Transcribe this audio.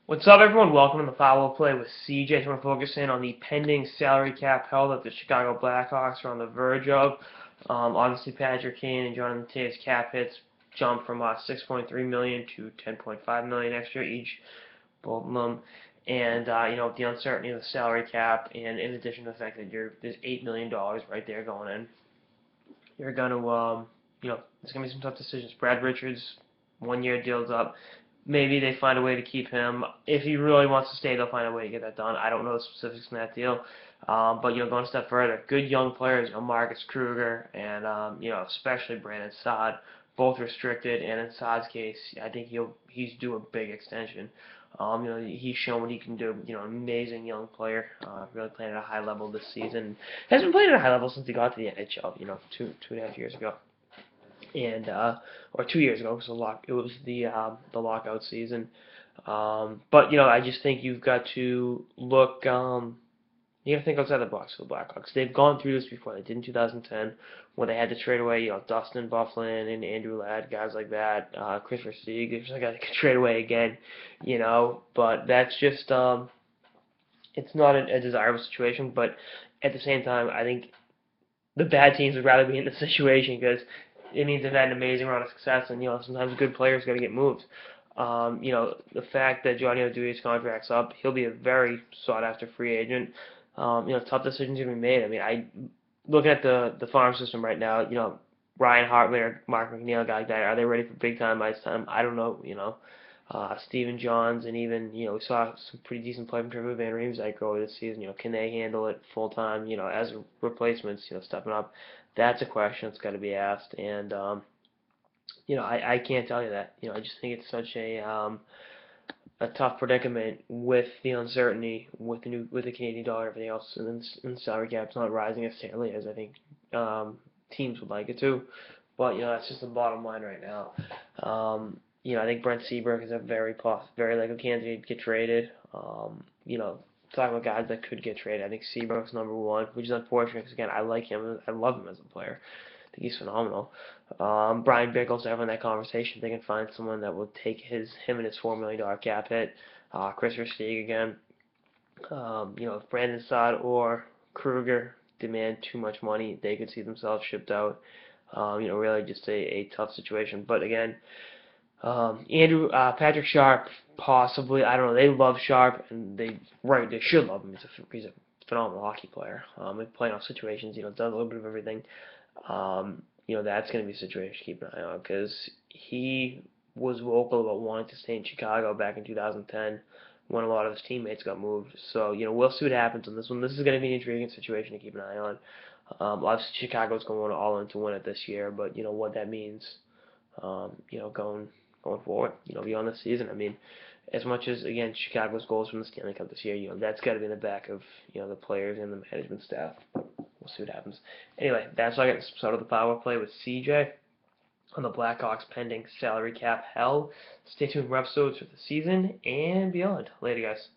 What's up, everyone? Welcome to the Follow Play with CJ. So we're focusing on the pending salary cap hell that the Chicago Blackhawks are on the verge of. Obviously, Patrick Kane and Jonathan Toews cap hits jumped from $6.3 million to $10.5 million extra each, both of them. And with the uncertainty of the salary cap, and in addition to the fact that there's $8 million right there going in, you're going to there's going to be some tough decisions. Brad Richards, 1 year deal's up. Maybe they find a way to keep him. If he really wants to stay, they'll find a way to get that done. I don't know the specifics in that deal. But going a step further, good young players, Marcus Kruger and especially Brandon Saad, both restricted. And in Saad's case, I think he's due a big extension. He's shown what he can do. Amazing young player. Really playing at a high level this season. Hasn't played at a high level since he got to the NHL. Two and a half years ago. And or 2 years ago, because it was the lockout season. But I just think you've got to look. You got to think outside the box for the Blackhawks. They've gone through this before. They did in 2010 when they had to trade away, Dustin Byfuglien and Andrew Ladd, guys like that. Chris Versteeg, there's a guy that could trade away again. But that's just it's not a desirable situation. But at the same time, I think the bad teams would rather be in this situation because it means they've had an amazing run of success, and sometimes good players got to get moved. The fact that Johnny Oduya's contract's up, he'll be a very sought-after free agent. Tough decisions gonna be made. I mean, looking at the farm system right now, Ryan Hartman or Mark McNeil, guys like that, are they ready for big time ice time? I don't know. Steven Johns, and even we saw some pretty decent play from Trevor Van Riemsdyk earlier this season. Can they handle it full time? As replacements, stepping up. That's a question that's got to be asked, and I can't tell you that. I just think it's such a tough predicament with the uncertainty with the Canadian dollar and everything else, and then the salary cap's not rising as steadily as I think teams would like it to. But that's just the bottom line right now. I think Brent Seabrook is a very likely candidate to get traded. Talking about guys that could get traded, I think Seabrook's number one, which is unfortunate because, again, I like him. I love him as a player. I think he's phenomenal. Brian Bickle's having that conversation. If they can find someone that will take him and his $4 million cap hit. Chris Versteeg again. If Brandon Saad or Kruger demand too much money, they could see themselves shipped out. Really just a tough situation. But again, Patrick Sharp, possibly. I don't know. They love Sharp, and they should love him. He's a phenomenal hockey player. In playoff situations, does a little bit of everything. That's going to be a situation to keep an eye on because he was vocal about wanting to stay in Chicago back in 2010 when a lot of his teammates got moved. So, we'll see what happens on this one. This is going to be an intriguing situation to keep an eye on. Obviously, Chicago's going all in to win it this year, but what that means, going forward, beyond the season. I mean, as much as, again, Chicago's goals from the Stanley Cup this year, that's got to be in the back of, the players and the management staff. We'll see what happens. Anyway, that's all I got this episode of the Power Play with CJ on the Blackhawks pending salary cap hell. Stay tuned for episodes for the season and beyond. Later, guys.